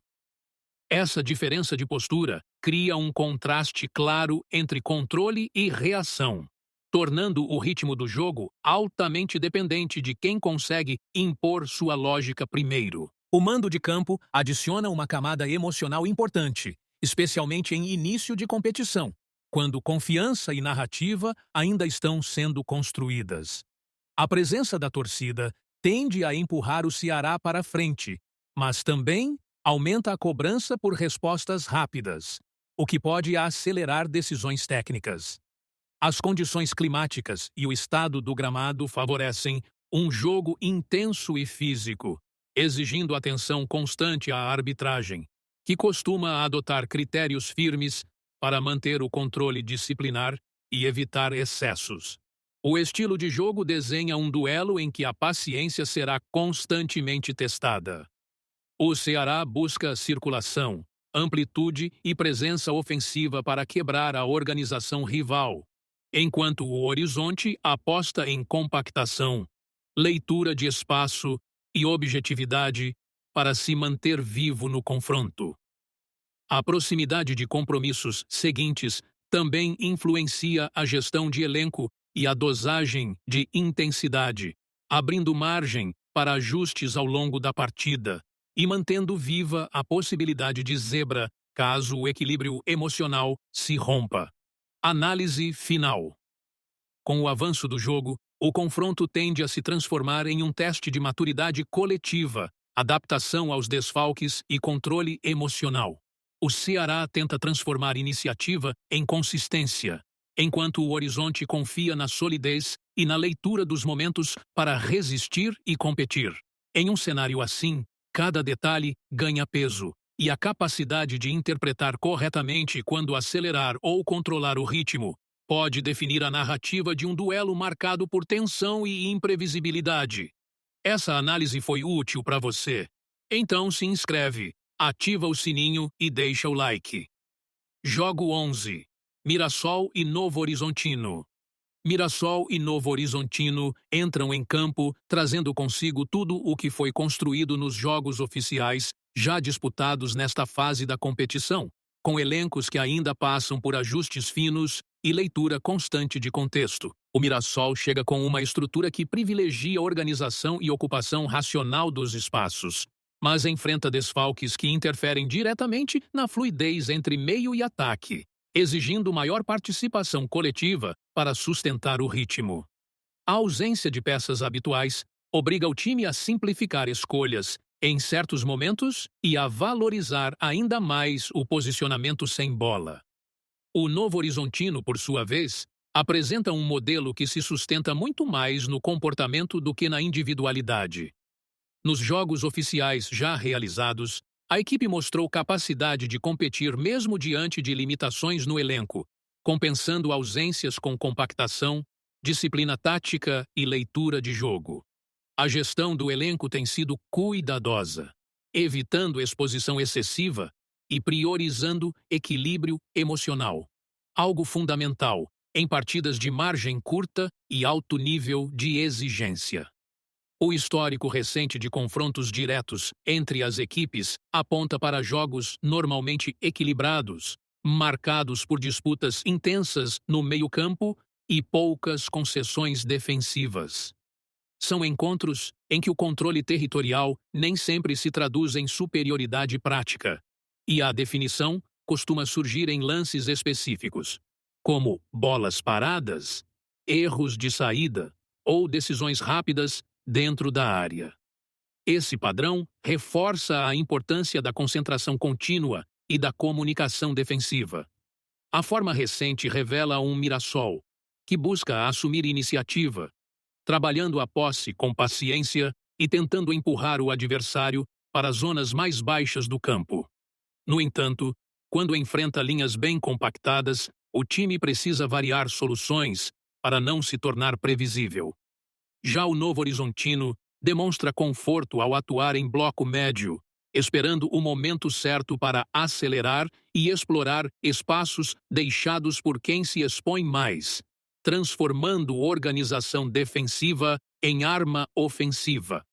Essa diferença de postura cria um contraste claro entre controle e reação, tornando o ritmo do jogo altamente dependente de quem consegue impor sua lógica primeiro. O mando de campo adiciona uma camada emocional importante, especialmente em início de competição, quando confiança e narrativa ainda estão sendo construídas. A presença da torcida tende a empurrar o Ceará para frente, mas também aumenta a cobrança por respostas rápidas, o que pode acelerar decisões técnicas. As condições climáticas e o estado do gramado favorecem um jogo intenso e físico, exigindo atenção constante à arbitragem, que costuma adotar critérios firmes para manter o controle disciplinar e evitar excessos. O estilo de jogo desenha um duelo em que a paciência será constantemente testada. O Ceará busca circulação, amplitude e presença ofensiva para quebrar a organização rival, enquanto o Horizonte aposta em compactação, leitura de espaço e objetividade para se manter vivo no confronto. A proximidade de compromissos seguintes também influencia a gestão de elenco e a dosagem de intensidade, abrindo margem para ajustes ao longo da partida e mantendo viva a possibilidade de zebra caso o equilíbrio emocional se rompa. Análise final. Com o avanço do jogo, o confronto tende a se transformar em um teste de maturidade coletiva, adaptação aos desfalques e controle emocional. O Ceará tenta transformar iniciativa em consistência, enquanto o Horizonte confia na solidez e na leitura dos momentos para resistir e competir. Em um cenário assim, cada detalhe ganha peso, e a capacidade de interpretar corretamente quando acelerar ou controlar o ritmo pode definir a narrativa de um duelo marcado por tensão e imprevisibilidade. Essa análise foi útil para você? Então se inscreve, ativa o sininho e deixa o like. Jogo 11. Mirassol e Novo Horizontino. Mirassol e Novo Horizontino entram em campo, trazendo consigo tudo o que foi construído nos jogos oficiais já disputados nesta fase da competição, com elencos que ainda passam por ajustes finos e leitura constante de contexto. O Mirassol chega com uma estrutura que privilegia a organização e ocupação racional dos espaços, mas enfrenta desfalques que interferem diretamente na fluidez entre meio e ataque, exigindo maior participação coletiva para sustentar o ritmo. A ausência de peças habituais obriga o time a simplificar escolhas em certos momentos e a valorizar ainda mais o posicionamento sem bola. O Novo Horizontino, por sua vez, apresenta um modelo que se sustenta muito mais no comportamento do que na individualidade. Nos jogos oficiais já realizados, a equipe mostrou capacidade de competir mesmo diante de limitações no elenco, compensando ausências com compactação, disciplina tática e leitura de jogo. A gestão do elenco tem sido cuidadosa, evitando exposição excessiva e priorizando equilíbrio emocional, algo fundamental em partidas de margem curta e alto nível de exigência. O histórico recente de confrontos diretos entre as equipes aponta para jogos normalmente equilibrados, marcados por disputas intensas no meio-campo e poucas concessões defensivas. São encontros em que o controle territorial nem sempre se traduz em superioridade prática, e a definição costuma surgir em lances específicos, como bolas paradas, erros de saída ou decisões rápidas dentro da área. Esse padrão reforça a importância da concentração contínua e da comunicação defensiva. A forma recente revela um Mirassol, que busca assumir iniciativa, trabalhando a posse com paciência e tentando empurrar o adversário para as zonas mais baixas do campo. No entanto, quando enfrenta linhas bem compactadas, O time precisa variar soluções para não se tornar previsível. Já o Novo Horizontino demonstra conforto ao atuar em bloco médio, esperando o momento certo para acelerar e explorar espaços deixados por quem se expõe mais, transformando organização defensiva em arma ofensiva.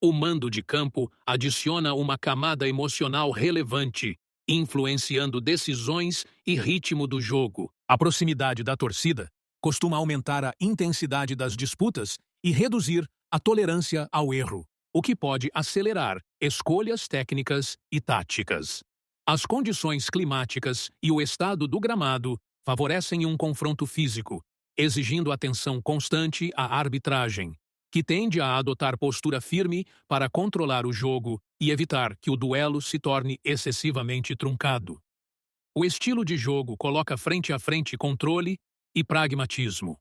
O mando de campo adiciona uma camada emocional relevante, influenciando decisões e ritmo do jogo. A proximidade da torcida costuma aumentar a intensidade das disputas e reduzir a tolerância ao erro, o que pode acelerar escolhas técnicas e táticas. As condições climáticas e o estado do gramado favorecem um confronto físico, exigindo atenção constante à arbitragem, que tende a adotar postura firme para controlar o jogo e evitar que o duelo se torne excessivamente truncado. O estilo de jogo coloca frente a frente controle e pragmatismo.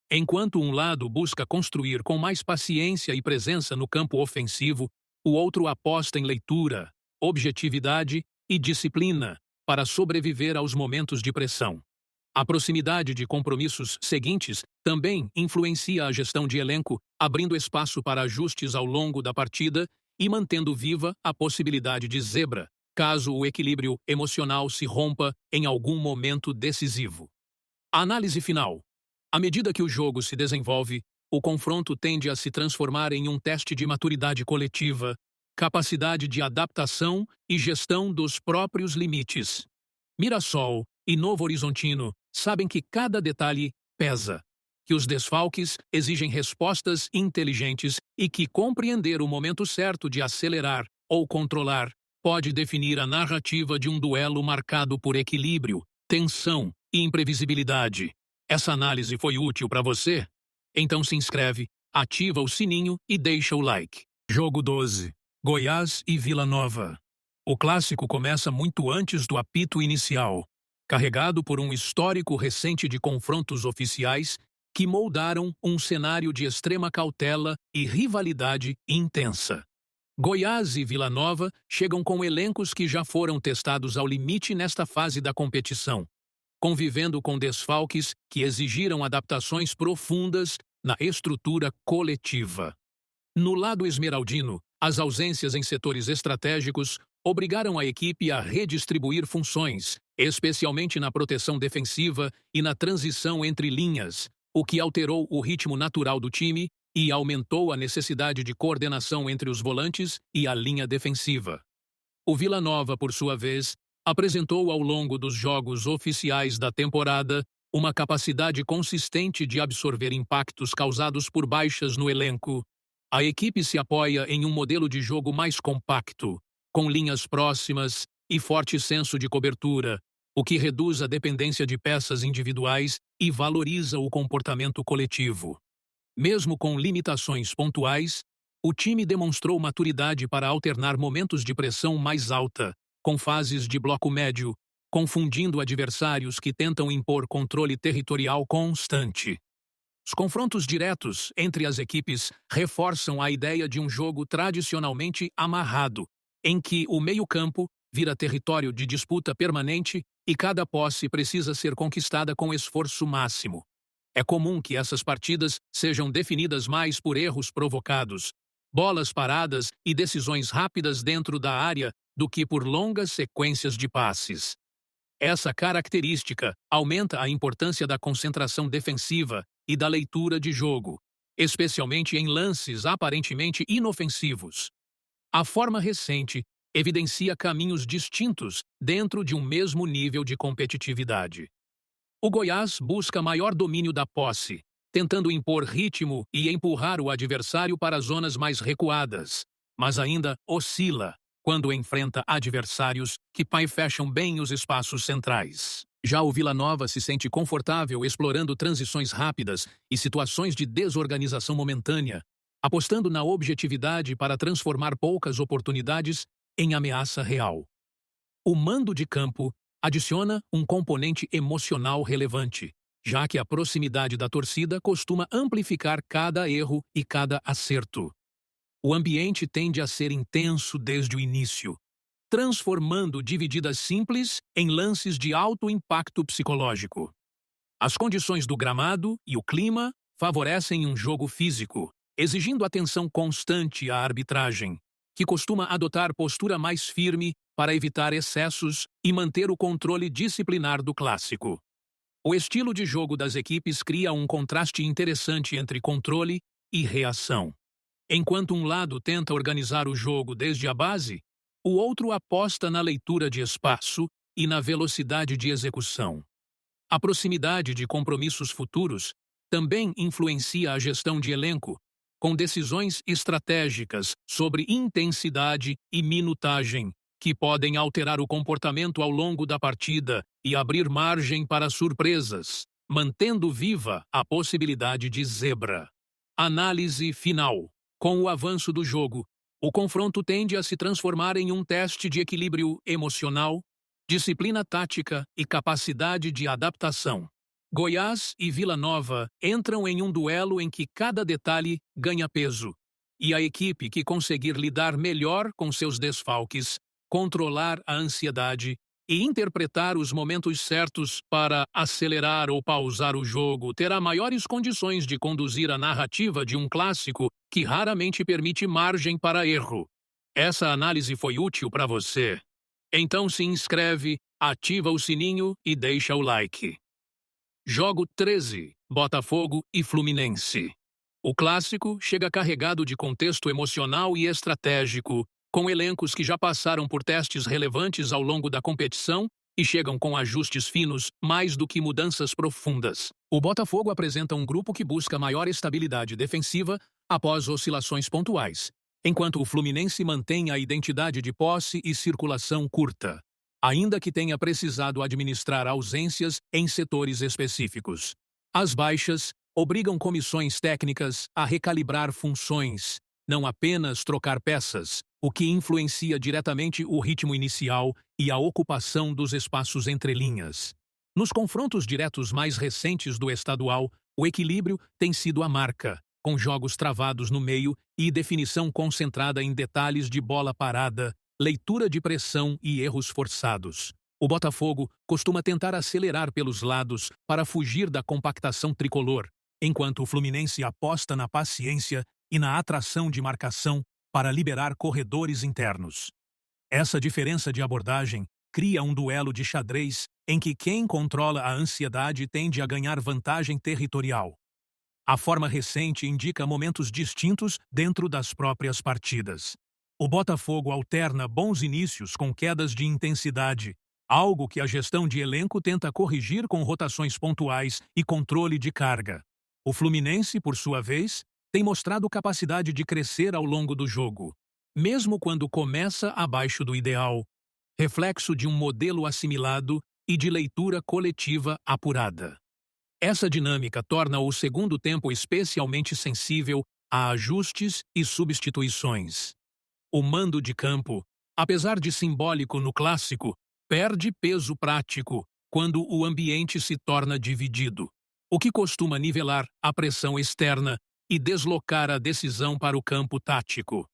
Enquanto um lado busca construir com mais paciência e presença no campo ofensivo, o outro aposta em leitura, objetividade e disciplina para sobreviver aos momentos de pressão. A proximidade de compromissos seguintes também influencia a gestão de elenco, abrindo espaço para ajustes ao longo da partida e mantendo viva a possibilidade de zebra, caso o equilíbrio emocional se rompa em algum momento decisivo. A análise final. À medida que o jogo se desenvolve, o confronto tende a se transformar em um teste de maturidade coletiva, capacidade de adaptação e gestão dos próprios limites. Mirassol e Novo Horizontino sabem que cada detalhe pesa, que os desfalques exigem respostas inteligentes e que compreender o momento certo de acelerar ou controlar pode definir a narrativa de um duelo marcado por equilíbrio, tensão e imprevisibilidade. Essa análise foi útil para você? Então se inscreve, ativa o sininho e deixa o like. Jogo 12. Goiás e Vila Nova. O clássico começa muito antes do apito inicial, carregado por um histórico recente de confrontos oficiais que moldaram um cenário de extrema cautela e rivalidade intensa. Goiás e Vila Nova chegam com elencos que já foram testados ao limite nesta fase da competição, convivendo com desfalques que exigiram adaptações profundas na estrutura coletiva. No lado esmeraldino, as ausências em setores estratégicos obrigaram a equipe a redistribuir funções, especialmente na proteção defensiva e na transição entre linhas, o que alterou o ritmo natural do time e aumentou a necessidade de coordenação entre os volantes e a linha defensiva. O Vila Nova, por sua vez, apresentou ao longo dos jogos oficiais da temporada uma capacidade consistente de absorver impactos causados por baixas no elenco. A equipe se apoia em um modelo de jogo mais compacto, com linhas próximas e forte senso de cobertura, o que reduz a dependência de peças individuais e valoriza o comportamento coletivo. Mesmo com limitações pontuais, o time demonstrou maturidade para alternar momentos de pressão mais alta, com fases de bloco médio, confundindo adversários que tentam impor controle territorial constante. Os confrontos diretos entre as equipes reforçam a ideia de um jogo tradicionalmente amarrado, em que o meio-campo vira território de disputa permanente e cada posse precisa ser conquistada com esforço máximo. É comum que essas partidas sejam definidas mais por erros provocados, bolas paradas e decisões rápidas dentro da área do que por longas sequências de passes. Essa característica aumenta a importância da concentração defensiva e da leitura de jogo, especialmente em lances aparentemente inofensivos. A forma recente evidencia caminhos distintos dentro de um mesmo nível de competitividade. O Goiás busca maior domínio da posse, tentando impor ritmo e empurrar o adversário para zonas mais recuadas, mas ainda oscila quando enfrenta adversários que fecham bem os espaços centrais. Já o Vila Nova se sente confortável explorando transições rápidas e situações de desorganização momentânea, apostando na objetividade para transformar poucas oportunidades em ameaça real. O mando de campo adiciona um componente emocional relevante, já que a proximidade da torcida costuma amplificar cada erro e cada acerto. O ambiente tende a ser intenso desde o início, transformando divididas simples em lances de alto impacto psicológico. As condições do gramado e o clima favorecem um jogo físico, exigindo atenção constante à arbitragem, que costuma adotar postura mais firme para evitar excessos e manter o controle disciplinar do clássico. O estilo de jogo das equipes cria um contraste interessante entre controle e reação. Enquanto um lado tenta organizar o jogo desde a base, o outro aposta na leitura de espaço e na velocidade de execução. A proximidade de compromissos futuros também influencia a gestão de elenco, com decisões estratégicas sobre intensidade e minutagem, que podem alterar o comportamento ao longo da partida e abrir margem para surpresas, mantendo viva a possibilidade de zebra. Análise final. Com o avanço do jogo, o confronto tende a se transformar em um teste de equilíbrio emocional, disciplina tática e capacidade de adaptação. Goiás e Vila Nova entram em um duelo em que cada detalhe ganha peso, e a equipe que conseguir lidar melhor com seus desfalques, controlar a ansiedade e interpretar os momentos certos para acelerar ou pausar o jogo terá maiores condições de conduzir a narrativa de um clássico que raramente permite margem para erro. Essa análise foi útil para você? Então se inscreve, ativa o sininho e deixa o like. Jogo 13, Botafogo e Fluminense. O clássico chega carregado de contexto emocional e estratégico, com elencos que já passaram por testes relevantes ao longo da competição e chegam com ajustes finos mais do que mudanças profundas. O Botafogo apresenta um grupo que busca maior estabilidade defensiva após oscilações pontuais, enquanto o Fluminense mantém a identidade de posse e circulação curta, ainda que tenha precisado administrar ausências em setores específicos. As baixas obrigam comissões técnicas a recalibrar funções, não apenas trocar peças, o que influencia diretamente o ritmo inicial e a ocupação dos espaços entre linhas. Nos confrontos diretos mais recentes do estadual, o equilíbrio tem sido a marca, com jogos travados no meio e definição concentrada em detalhes de bola parada, leitura de pressão e erros forçados. O Botafogo costuma tentar acelerar pelos lados para fugir da compactação tricolor, enquanto o Fluminense aposta na paciência e na atração de marcação para liberar corredores internos. Essa diferença de abordagem cria um duelo de xadrez em que quem controla a ansiedade tende a ganhar vantagem territorial. A forma recente indica momentos distintos dentro das próprias partidas. O Botafogo alterna bons inícios com quedas de intensidade, algo que a gestão de elenco tenta corrigir com rotações pontuais e controle de carga. O Fluminense, por sua vez, tem mostrado capacidade de crescer ao longo do jogo, mesmo quando começa abaixo do ideal, reflexo de um modelo assimilado e de leitura coletiva apurada. Essa dinâmica torna o segundo tempo especialmente sensível a ajustes e substituições. O mando de campo, apesar de simbólico no clássico, perde peso prático quando o ambiente se torna dividido, o que costuma nivelar a pressão externa e deslocar a decisão para o campo tático.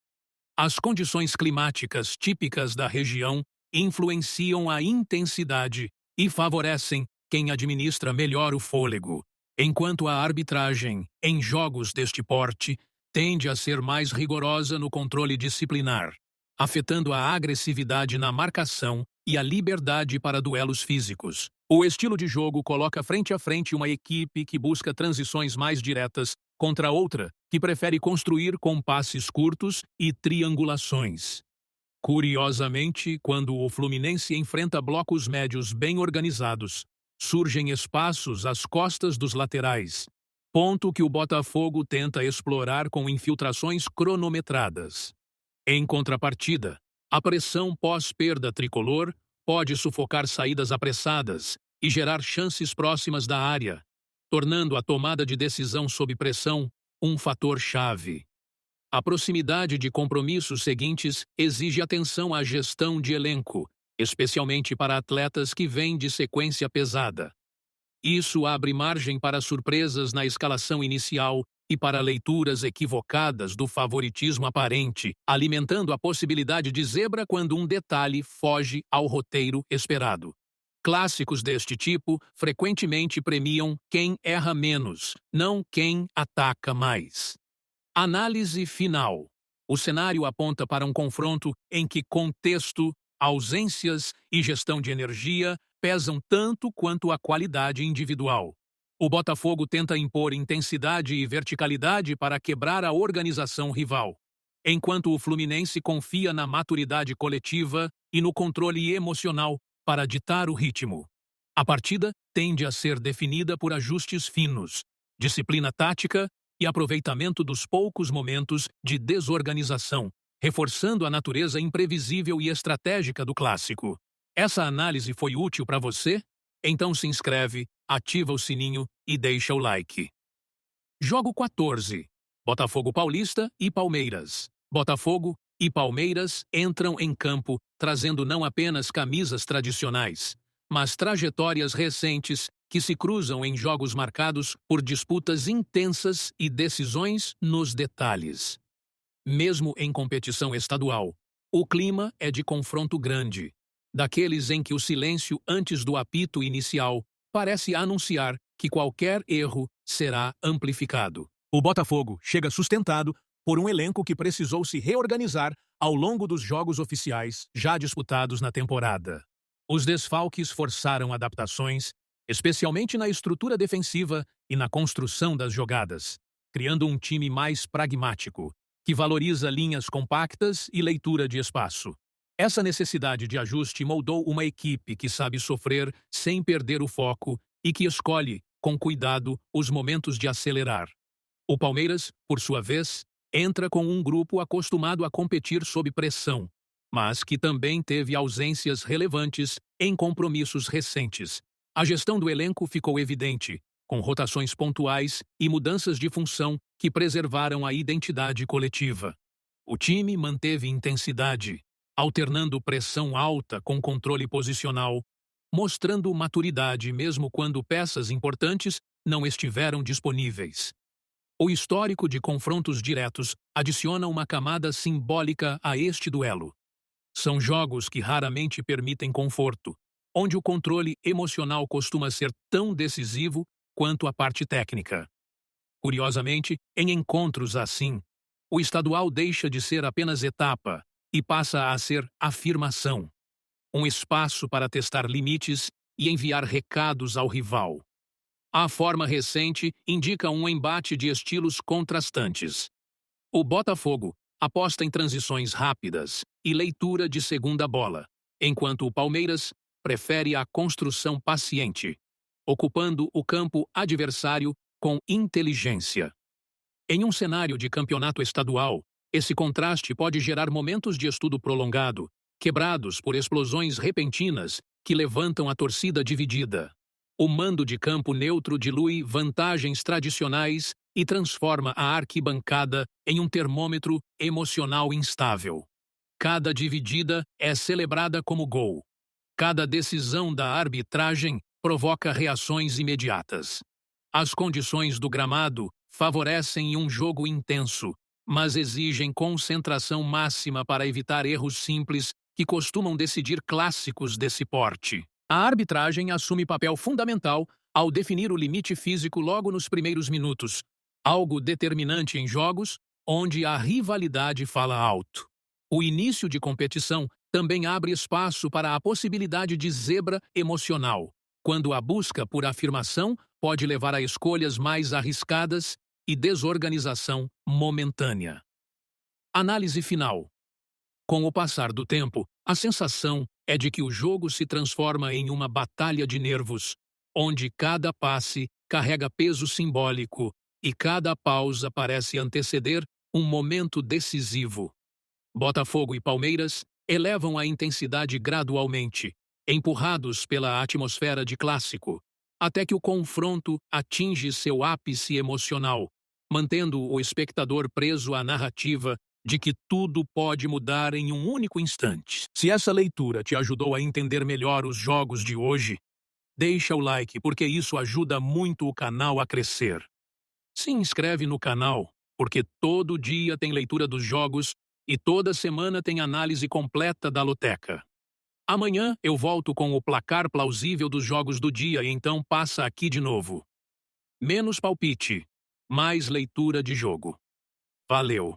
As condições climáticas típicas da região influenciam a intensidade e favorecem quem administra melhor o fôlego, enquanto a arbitragem, em jogos deste porte, tende a ser mais rigorosa no controle disciplinar, afetando a agressividade na marcação e a liberdade para duelos físicos. O estilo de jogo coloca frente a frente uma equipe que busca transições mais diretas contra outra que prefere construir com passes curtos e triangulações. Curiosamente, quando o Fluminense enfrenta blocos médios bem organizados, surgem espaços às costas dos laterais, ponto que o Botafogo tenta explorar com infiltrações cronometradas. Em contrapartida, a pressão pós-perda tricolor pode sufocar saídas apressadas e gerar chances próximas da área, tornando a tomada de decisão sob pressão um fator-chave. A proximidade de compromissos seguintes exige atenção à gestão de elenco, especialmente para atletas que vêm de sequência pesada. Isso abre margem para surpresas na escalação inicial e para leituras equivocadas do favoritismo aparente, alimentando a possibilidade de zebra quando um detalhe foge ao roteiro esperado. Clássicos deste tipo frequentemente premiam quem erra menos, não quem ataca mais. Análise final. O cenário aponta para um confronto em que contexto, ausências e gestão de energia pesam tanto quanto a qualidade individual. O Botafogo tenta impor intensidade e verticalidade para quebrar a organização rival, enquanto o Fluminense confia na maturidade coletiva e no controle emocional para ditar o ritmo. A partida tende a ser definida por ajustes finos, disciplina tática e aproveitamento dos poucos momentos de desorganização, reforçando a natureza imprevisível e estratégica do clássico. Essa análise foi útil para você? Então se inscreve, ativa o sininho e deixa o like. Jogo 14. Botafogo Paulista e Palmeiras. Botafogo e Palmeiras entram em campo trazendo não apenas camisas tradicionais, mas trajetórias recentes que se cruzam em jogos marcados por disputas intensas e decisões nos detalhes. Mesmo em competição estadual, o clima é de confronto grande, daqueles em que o silêncio antes do apito inicial parece anunciar que qualquer erro será amplificado. O Botafogo chega sustentado por um elenco que precisou se reorganizar ao longo dos jogos oficiais já disputados na temporada. Os desfalques forçaram adaptações, especialmente na estrutura defensiva e na construção das jogadas, criando um time mais pragmático, que valoriza linhas compactas e leitura de espaço. Essa necessidade de ajuste moldou uma equipe que sabe sofrer sem perder o foco e que escolhe, com cuidado, os momentos de acelerar. O Palmeiras, por sua vez, entra com um grupo acostumado a competir sob pressão, mas que também teve ausências relevantes em compromissos recentes. A gestão do elenco ficou evidente, com rotações pontuais e mudanças de função que preservaram a identidade coletiva. O time manteve intensidade, alternando pressão alta com controle posicional, mostrando maturidade mesmo quando peças importantes não estiveram disponíveis. O histórico de confrontos diretos adiciona uma camada simbólica a este duelo. São jogos que raramente permitem conforto, onde o controle emocional costuma ser tão decisivo quanto a parte técnica. Curiosamente, em encontros assim, o estadual deixa de ser apenas etapa e passa a ser afirmação, um espaço para testar limites e enviar recados ao rival. A forma recente indica um embate de estilos contrastantes. O Botafogo aposta em transições rápidas e leitura de segunda bola, enquanto o Palmeiras prefere a construção paciente, ocupando o campo adversário com inteligência. Em um cenário de campeonato estadual, esse contraste pode gerar momentos de estudo prolongado, quebrados por explosões repentinas que levantam a torcida dividida. O mando de campo neutro dilui vantagens tradicionais e transforma a arquibancada em um termômetro emocional instável. Cada dividida é celebrada como gol. Cada decisão da arbitragem provoca reações imediatas. As condições do gramado favorecem um jogo intenso, mas exigem concentração máxima para evitar erros simples que costumam decidir clássicos desse porte. A arbitragem assume papel fundamental ao definir o limite físico logo nos primeiros minutos, algo determinante em jogos onde a rivalidade fala alto. O início de competição também abre espaço para a possibilidade de zebra emocional, quando a busca por afirmação pode levar a escolhas mais arriscadas e desorganização momentânea. Análise final. Com o passar do tempo, a sensação é de que o jogo se transforma em uma batalha de nervos, onde cada passe carrega peso simbólico e cada pausa parece anteceder um momento decisivo. Botafogo e Palmeiras elevam a intensidade gradualmente, empurrados pela atmosfera de clássico, até que o confronto atinge seu ápice emocional, mantendo o espectador preso à narrativa de que tudo pode mudar em um único instante. Se essa leitura te ajudou a entender melhor os jogos de hoje, deixa o like porque isso ajuda muito o canal a crescer. Se inscreve no canal, porque todo dia tem leitura dos jogos e toda semana tem análise completa da loteca. Amanhã eu volto com o placar plausível dos jogos do dia e então passa aqui de novo. Menos palpite, mais leitura de jogo. Valeu!